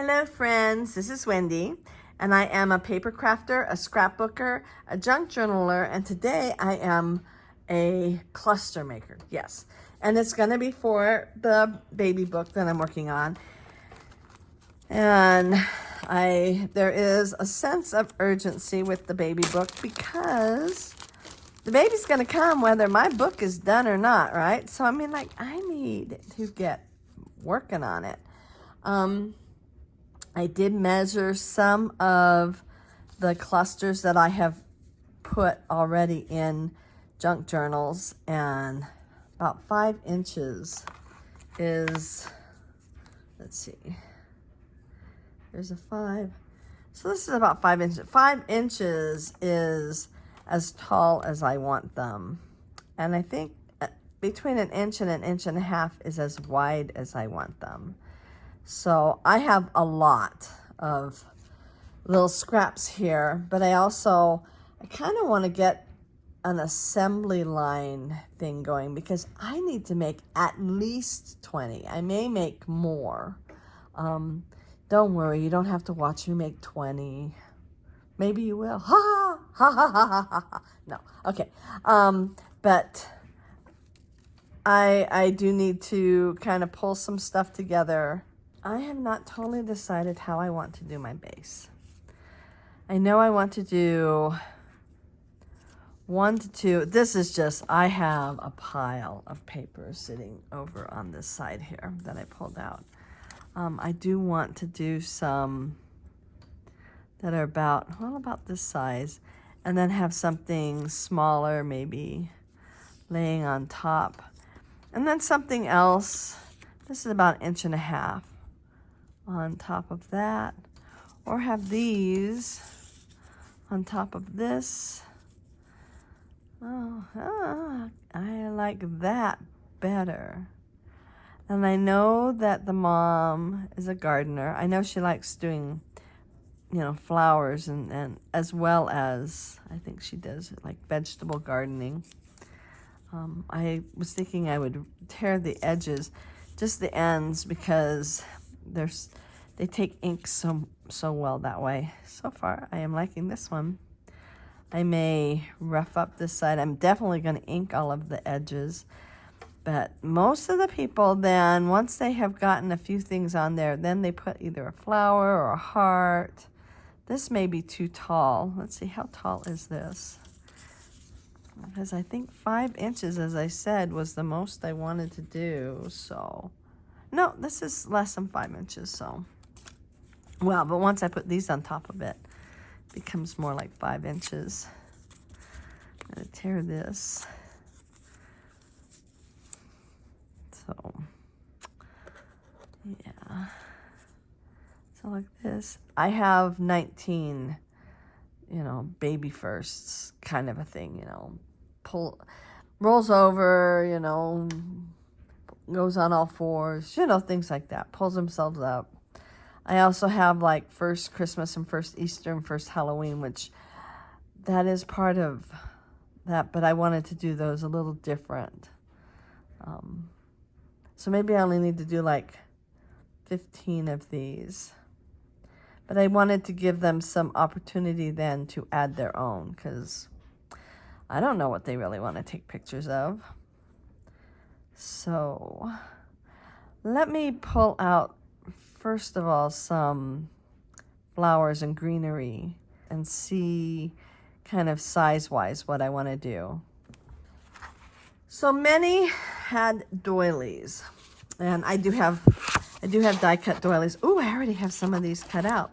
Hello friends, this is Wendy, and I am a paper crafter, a scrapbooker, a junk journaler, and today I am a cluster maker, yes. And it's gonna be for the baby book that I'm working on. And there is a sense of urgency with the baby book because the baby's gonna come whether my book is done or not, right? So I mean, like, I need to get working on it. I did measure some of the clusters that I have put already in junk journals, and about 5 inches is, let's see, there's a 5. So this is about 5 inches. 5 inches is as tall as I want them. And I think between an inch and an inch and a half is as wide as I want them. So I have a lot of little scraps here, but I kind of want to get an assembly line thing going because I need to make at least 20. I may make more. Don't worry, you don't have to watch me make 20. Maybe you will. Ha ha ha ha ha ha ha. No, okay. But I do need to kind of pull some stuff together. I have not totally decided how I want to do my base. I know I want to do 1 to 2. This is just, I have a pile of paper sitting over on this side here that I pulled out. I do want to do some that are about this size, and then have something smaller maybe laying on top. And then something else, this is about 1.5 inches on top of that, or have these on top of this. I like that better. And I know that the mom is a gardener. I know she likes doing, flowers and as well as, I think she does like vegetable gardening. I was thinking I would tear the edges, just the ends, because they take ink so well that way. So far, I am liking this one. I may rough up this side. I'm definitely going to ink all of the edges. But most of the people then, once they have gotten a few things on there, then they put either a flower or a heart. This may be too tall. Let's see, how tall is this? Because I think 5 inches, as I said, was the most I wanted to do. So, no, this is less than 5 inches. So, well, but once I put these on top of it, it becomes more like 5 inches. I'm going to tear this. So, yeah. So like this. I have 19, baby firsts kind of a thing, rolls over, goes on all fours, things like that, pulls themselves up. I also have like first Christmas and first Easter and first Halloween, which that is part of that, but I wanted to do those a little different. So maybe I only need to do like 15 of these. But I wanted to give them some opportunity then to add their own, because I don't know what they really want to take pictures of. So let me pull out, first of all, some flowers and greenery and see kind of size-wise what I want to do. So many had doilies, and I do have die-cut doilies. Ooh, I already have some of these cut out.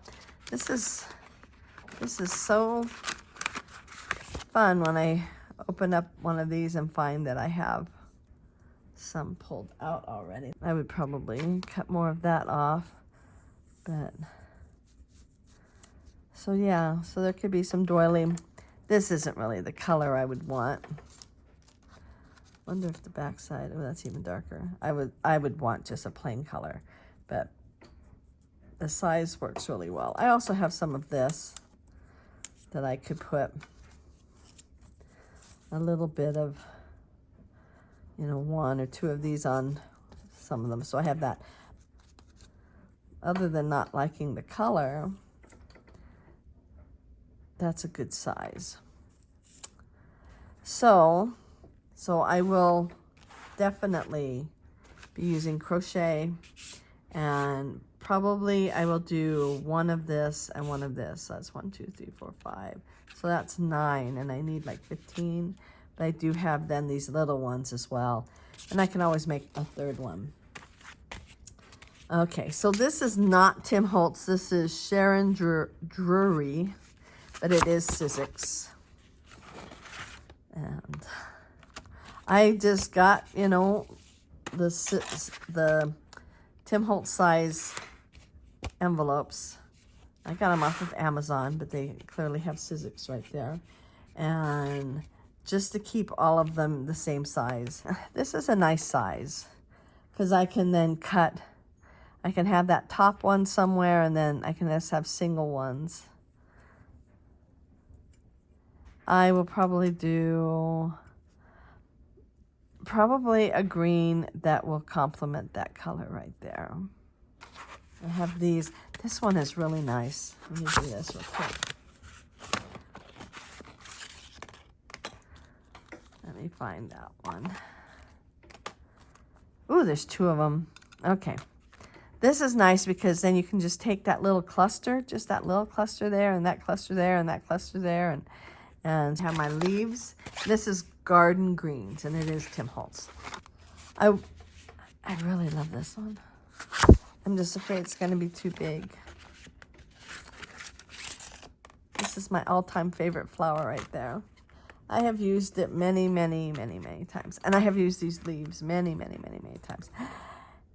This is so fun when I open up one of these and find that I have some pulled out already. I would probably cut more of that off, but so yeah, so there could be some doily. This isn't really the color I would want. Wonder if the backside, oh, that's even darker. I would want just a plain color, but the size works really well. I also have some of this that I could put a little bit of, 1 or 2 of these on some of them. So I have that. other than not liking the color, that's a good size. So I will definitely be using crochet, and probably I will do one of this and one of this. That's 1, 2, 3, 4, 5. So that's 9, and I need like 15. But I do have then these little ones as well, and I can always make a third one. Okay, so this is not Tim Holtz. This is Sharon Drury, but it is Sizzix. And I just got, you know, the Tim Holtz size envelopes. I got them off of Amazon, but they clearly have Sizzix right there. And just to keep all of them the same size. This is a nice size because I can then cut. I can have that top one somewhere, and then I can just have single ones. I will probably do a green that will complement that color right there. I have these. This one is really nice. Let me do this real quick. Let me find that one. Ooh, there's 2 of them. Okay. This is nice because then you can just take that little cluster, just that little cluster there, and that cluster there, and that cluster there, and have my leaves. This is Garden Greens, and it is Tim Holtz. I really love this one. I'm just afraid it's going to be too big. This is my all-time favorite flower right there. I have used it many, many, many, many times. And I have used these leaves many, many, many, many times.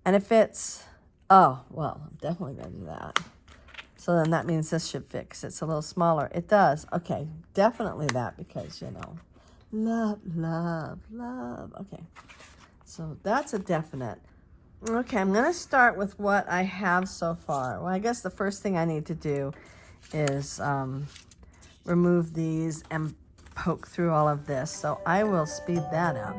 And it fits. Oh, well, I'm definitely going to do that. So then that means this should fit 'cause it's a little smaller. It does. Okay, definitely that because, you know, love, love, love. Okay, so that's a definite. Okay, I'm going to start with what I have so far. Well, I guess the first thing I need to do is remove these and poke through all of this. So I will speed that up.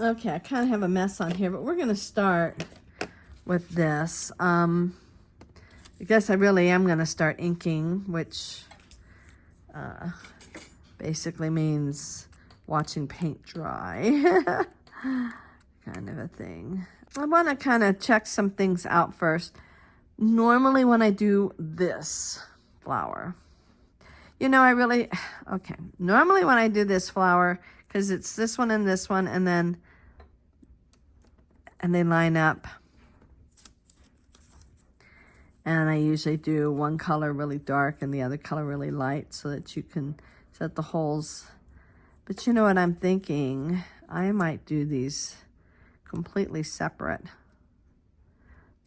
Okay, I kind of have a mess on here, but we're going to start with this. I guess I really am going to start inking, which basically means watching paint dry. Kind of a thing. I want to kind of check some things out first. Normally when I do this flower, you know, okay. Normally when I do this flower, because it's this one and this one, and they line up. And I usually do one color really dark and the other color really light so that you can set the holes. But you know what I'm thinking? I might do these completely separate.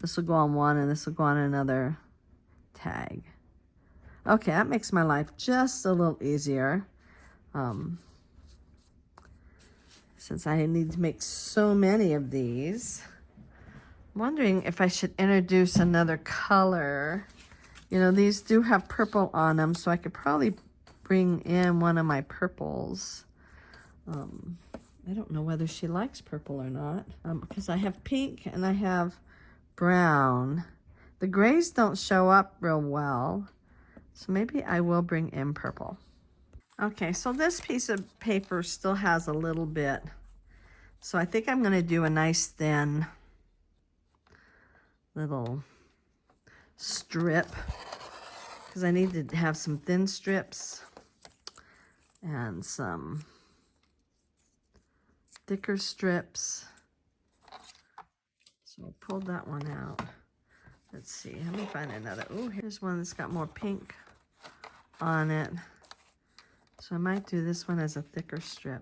This will go on one and this will go on another tag. Okay, that makes my life just a little easier. Since I need to make so many of these. I'm wondering if I should introduce another color. You know, these do have purple on them, so I could probably bring in one of my purples. I don't know whether she likes purple or not, because I have pink and I have brown. The grays don't show up real well, so maybe I will bring in purple. Okay, so this piece of paper still has a little bit, so I think I'm going to do a nice thin little strip, because I need to have some thin strips and some thicker strips. So I pulled that one out. Let's see, let me find another. Oh, here's one that's got more pink on it. So I might do this one as a thicker strip.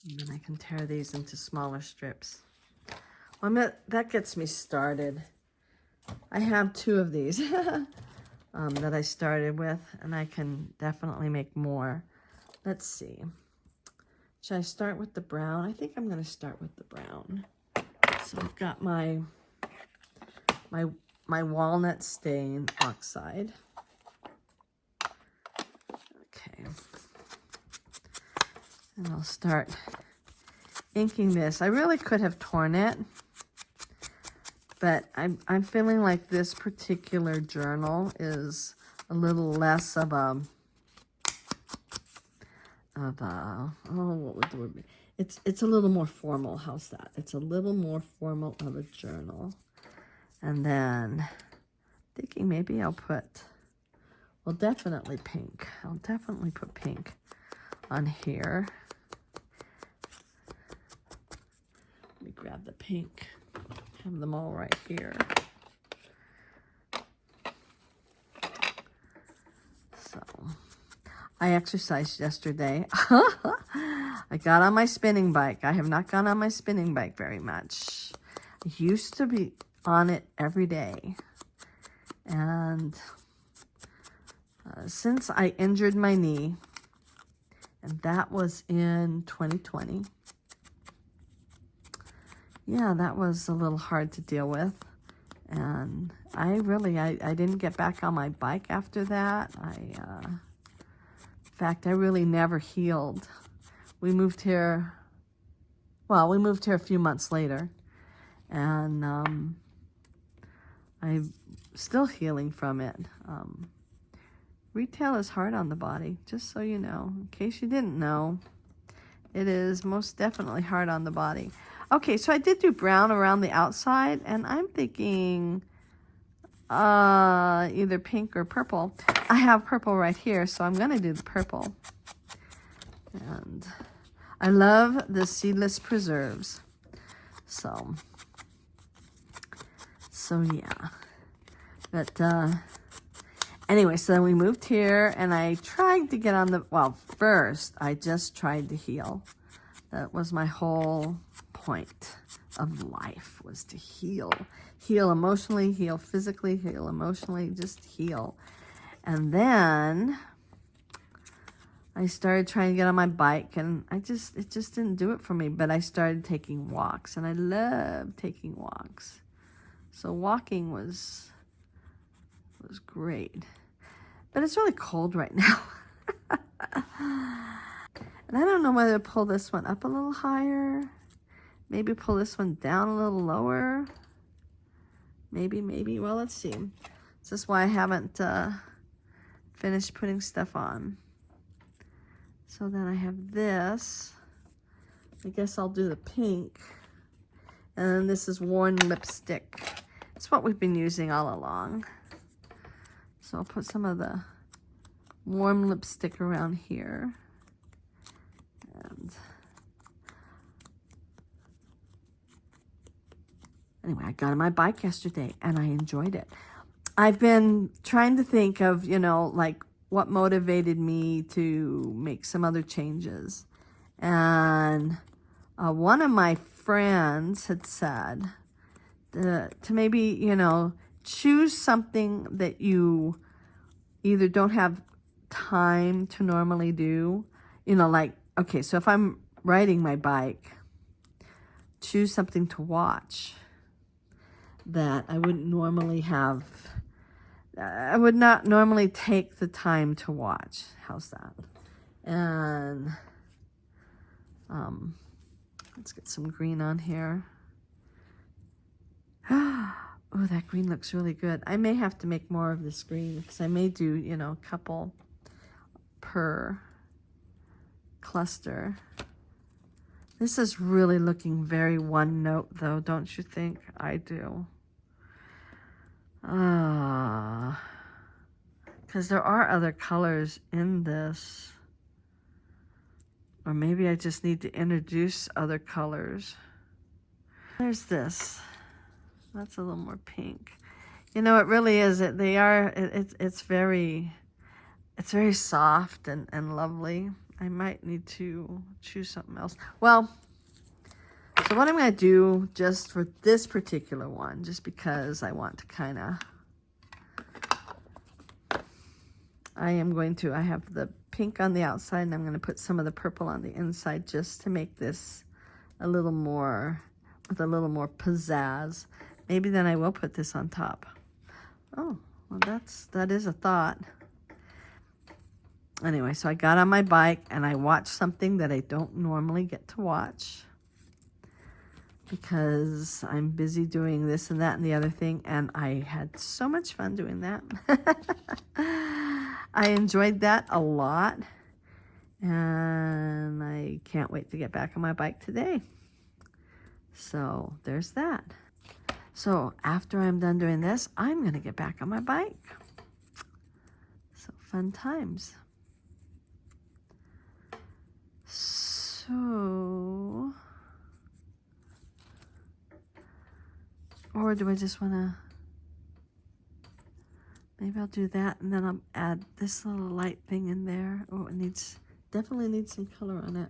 And then I can tear these into smaller strips. Well, that gets me started. I have 2 of these that I started with, and I can definitely make more. Let's see. Should I start with the brown? I think I'm going to start with the brown. So I've got my walnut stain oxide. Okay. And I'll start inking this. I really could have torn it, but I'm feeling like this particular journal is a little less of a oh, what would the word be? It's a little more formal. How's that? It's a little more formal of a journal. And then thinking maybe I'll put, well, definitely pink. I'll definitely put pink on here. Let me grab the pink. Have them all right here. So, I exercised yesterday. I got on my spinning bike. I have not gone on my spinning bike very much. I used to be on it every day. And since I injured my knee, and that was in 2020, yeah, that was a little hard to deal with. And I didn't get back on my bike after that. In fact, I really never healed. We moved here a few months later, and I'm still healing from it. Retail is hard on the body, just so you know. In case you didn't know, it is most definitely hard on the body. Okay, so I did do brown around the outside, and I'm thinking either pink or purple. I have purple right here, so I'm going to do the purple. And I love the seedless preserves. So yeah. But anyway, so then we moved here, and I tried to get on the, well, first I just tried to heal. That was my whole point of life, was to heal. Heal emotionally, heal physically, heal emotionally, just heal. And then I started trying to get on my bike, and it just didn't do it for me. But I started taking walks, and I love taking walks. So walking was great. But it's really cold right now. And I don't know whether to pull this one up a little higher. Maybe pull this one down a little lower. Maybe. Well, let's see. This is why I haven't finished putting stuff on. So then I have this. I guess I'll do the pink. And then this is worn lipstick. It's what we've been using all along. So I'll put some of the warm lipstick around here. And anyway, I got on my bike yesterday, and I enjoyed it. I've been trying to think of, like what motivated me to make some other changes. And one of my friends had said to maybe, choose something that you either don't have time to normally do. Like, okay, so if I'm riding my bike, choose something to watch that I wouldn't normally have. I would not normally take the time to watch. How's that? And let's get some green on here. Oh, that green looks really good. I may have to make more of this green, because I may do, a couple per cluster. This is really looking very one note, though, don't you think? I do. Because there are other colors in this. Or maybe I just need to introduce other colors. There's this. That's a little more pink. It really is. It's very soft and lovely. I might need to choose something else. Well, So what I'm going to do just for this particular one, just because I want to kind of, I have the pink on the outside, and I'm going to put some of the purple on the inside just to make this a little more, with a little more pizzazz. Maybe then I will put this on top. Oh, well that is a thought. Anyway, so I got on my bike and I watched something that I don't normally get to watch because I'm busy doing this and that and the other thing, and I had so much fun doing that. I enjoyed that a lot, and I can't wait to get back on my bike today. So there's that. So after I'm done doing this, I'm going to get back on my bike. So fun times. So, or do I just want to, maybe I'll do that and then I'll add this little light thing in there. Oh, it definitely needs some color on it.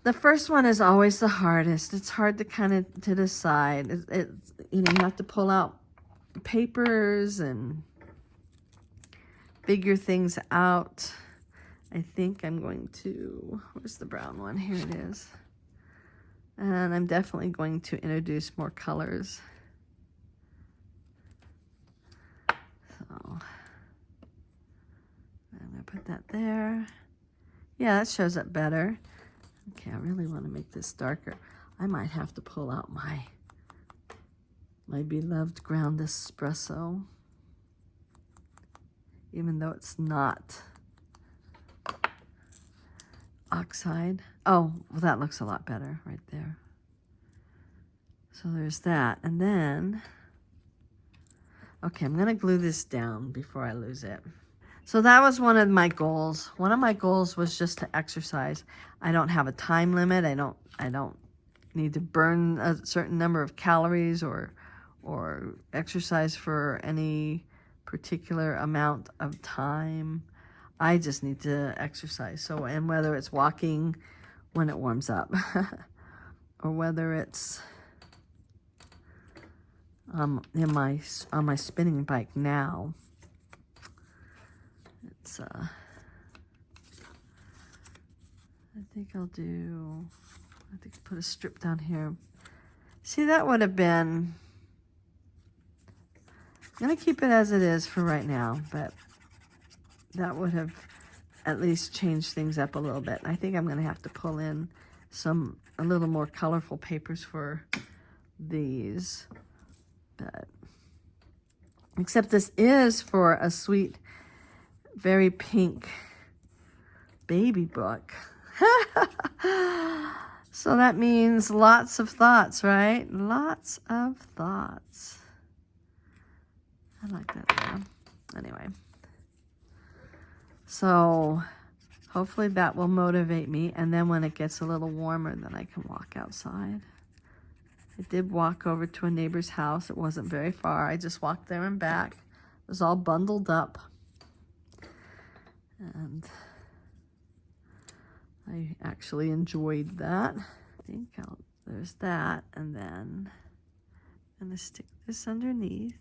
The first one is always the hardest. It's hard to kind of to decide. You have to pull out papers and figure things out. I think I'm going to, where's the brown one? Here it is. And I'm definitely going to introduce more colors. So I'm going to put that there. Yeah, that shows up better. Okay, I really want to make this darker. I might have to pull out my beloved ground espresso, even though it's not oxide. Oh, well, that looks a lot better right there. So there's that. And then, okay, I'm going to glue this down before I lose it. So that was one of my goals. One of my goals was just to exercise. I don't have a time limit. I don't need to burn a certain number of calories or exercise for any particular amount of time. I just need to exercise. So, and whether it's walking when it warms up or whether it's on my spinning bike now. It's I think I'll put a strip down here. See, that would have been, I'm going to keep it as it is for right now, but that would have at least changed things up a little bit. I think I'm going to have to pull in a little more colorful papers for these. But except this is for a sweet, very pink baby book. So that means lots of thoughts, right? Lots of thoughts. I like that there. Anyway. So hopefully that will motivate me. And then when it gets a little warmer, then I can walk outside. I did walk over to a neighbor's house. It wasn't very far. I just walked there and back. It was all bundled up. And I actually enjoyed that. I think there's that. And then I'm going to stick this underneath.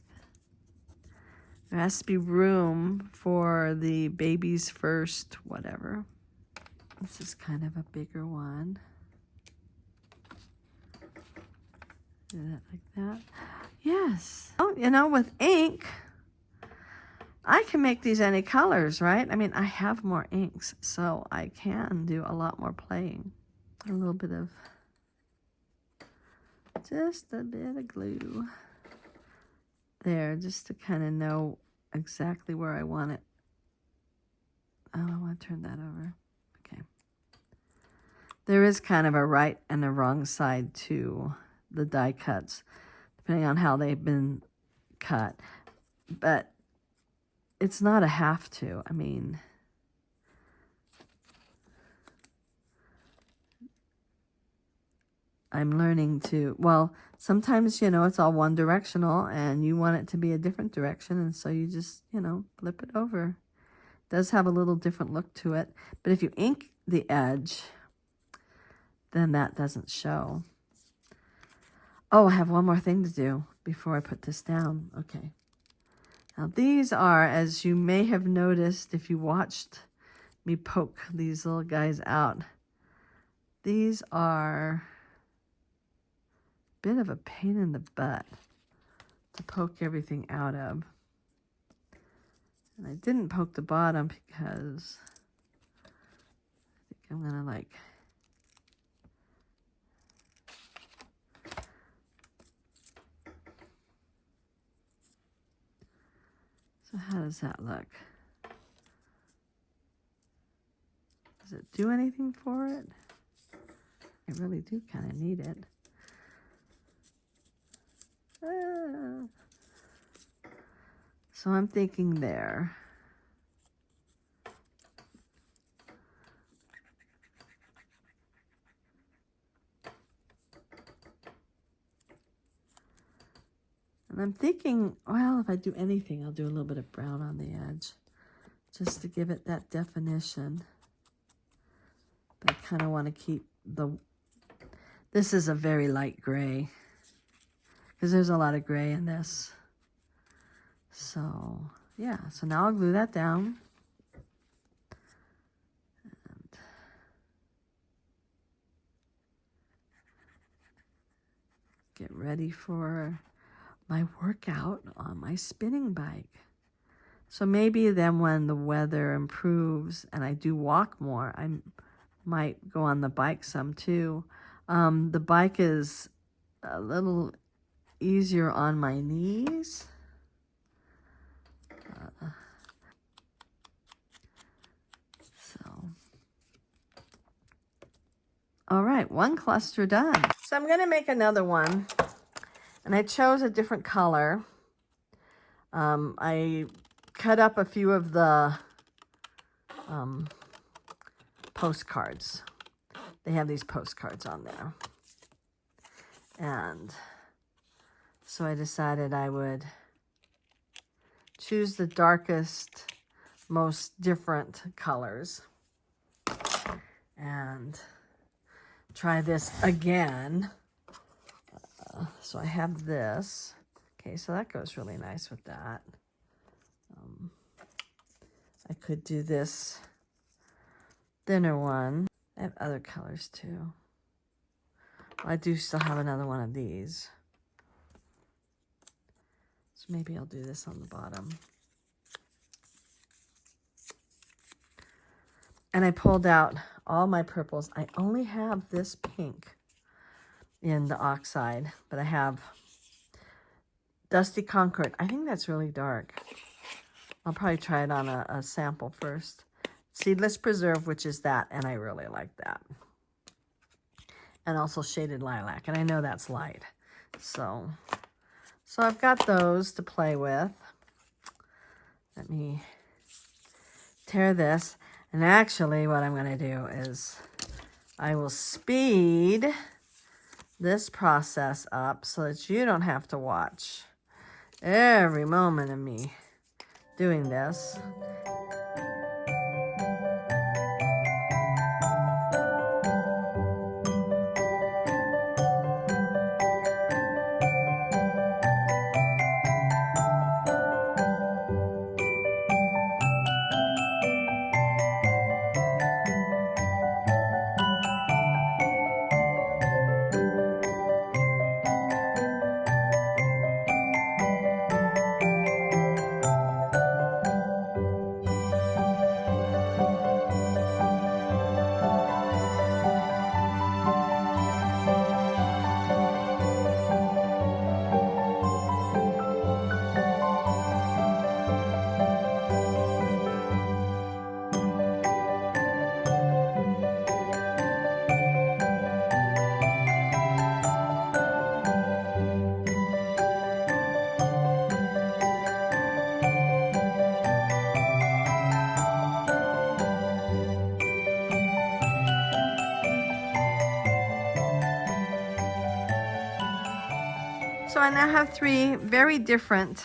There has to be room for the baby's first whatever. This is kind of a bigger one. Do that like that. Yes. Oh, with ink, I can make these any colors, right? I mean, I have more inks, so I can do a lot more playing. A little bit of, just a bit of glue there, just to kind of know exactly where I want it. Oh, I want to turn that over. Okay. There is kind of a right and a wrong side to the die cuts, depending on how they've been cut. But it's not a have to. I mean, I'm learning to, well, sometimes, it's all one directional and you want it to be a different direction. And so you just, flip it over. It does have a little different look to it. But if you ink the edge, then that doesn't show. Oh, I have one more thing to do before I put this down. Okay. Now these are, as you may have noticed if you watched me poke these little guys out, these are a bit of a pain in the butt to poke everything out of. And I didn't poke the bottom because I think I'm gonna like so how does that look? Does it do anything for it? I really do kind of need it. So I'm thinking there. And I'm thinking, well, if I do anything, I'll do a little bit of brown on the edge, just to give it that definition. But I kind of want to keep this is a very light gray, because there's a lot of gray in this. So, yeah, so now I'll glue that down. And get ready for my workout on my spinning bike. So maybe then when the weather improves and I do walk more, I might go on the bike some too. The bike is a little easier on my knees. All right, one cluster done. So I'm gonna make another one, and I chose a different color. I cut up a few of the postcards. They have these postcards on there. And so I decided I would choose the darkest, most different colors and try this again. So I have this. Okay, so that goes really nice with that. I could do this thinner one. I have other colors too. Well, I do still have another one of these. So maybe I'll do this on the bottom. And I pulled out all my purples. I only have this pink in the oxide, but I have Dusty Concord. I think that's really dark. I'll probably try it on a sample first. Seedless Preserve, which is that, and I really like that. And also Shaded Lilac, and I know that's light. So I've got those to play with. Let me tear this. And actually what I'm going to do is I will speed this process up so that you don't have to watch every moment of me doing this. So I now have 3 very different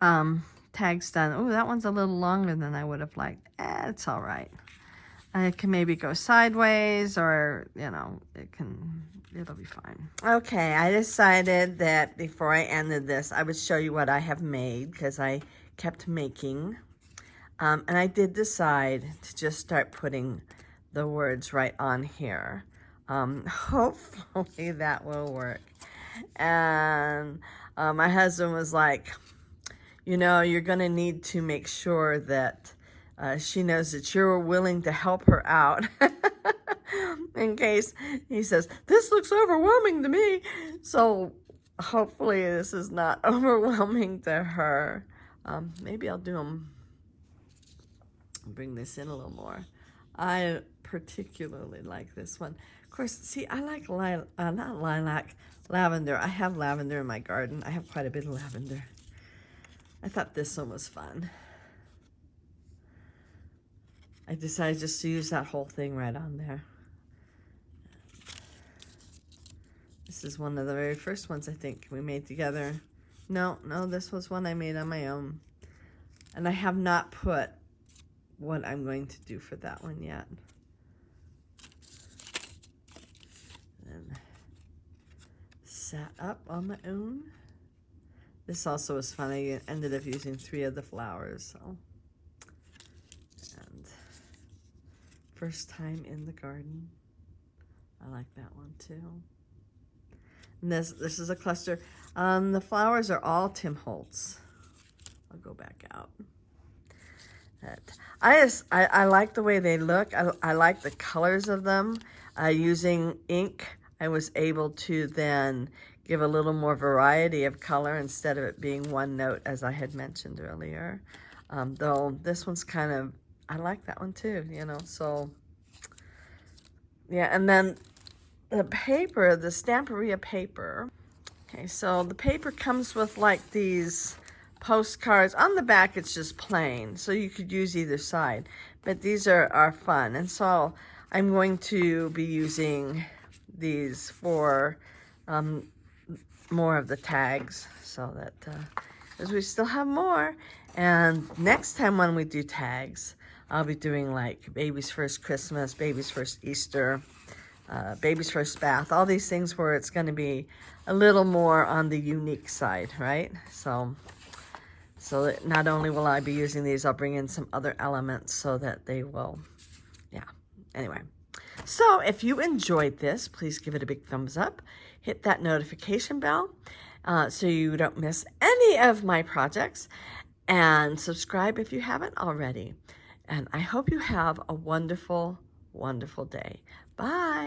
tags done. Oh, that one's a little longer than I would have liked. It's all right. It can maybe go sideways, or, you know, it'll be fine. Okay, I decided that before I ended this, I would show you what I have made, because I kept making. And I did decide to just start putting the words right on here. Hopefully that will work. And my husband was like, you know, you're going to need to make sure that she knows that you're willing to help her out. In case he says, this looks overwhelming to me. So hopefully this is not overwhelming to her. Maybe I'll do them, bring this in a little more. I particularly like this one. Of course, see, I like not lilac, lavender. I have lavender in my garden. I have quite a bit of lavender. I thought this one was fun. I decided just to use that whole thing right on there. This is one of the very first ones I think we made together. No, this was one I made on my own. And I have not put what I'm going to do for that one yet. And set up on my own. This also was fun. I ended up using 3 of the flowers. So, and first time in the garden. I like that one too. And this is a cluster. The flowers are all Tim Holtz. I'll go back out. I like the way they look. I like the colors of them. Using ink, I was able to then give a little more variety of color instead of it being one note, as I had mentioned earlier. Though this one's kind of, I like that one too, you know, so yeah. And then the paper, the Stamperia paper. Okay, so the paper comes with like these postcards. On the back, it's just plain, so you could use either side. But these are fun, and so I'm going to be using these for more of the tags, so that as we still have more. And next time when we do tags, I'll be doing like baby's first Christmas, baby's first Easter, baby's first bath, all these things where it's going to be a little more on the unique side, right? So that not only will I be using these, I'll bring in some other elements so that they will, yeah. Anyway, so if you enjoyed this, please give it a big thumbs up. Hit that notification bell so you don't miss any of my projects. And subscribe if you haven't already. And I hope you have a wonderful, wonderful day. Bye.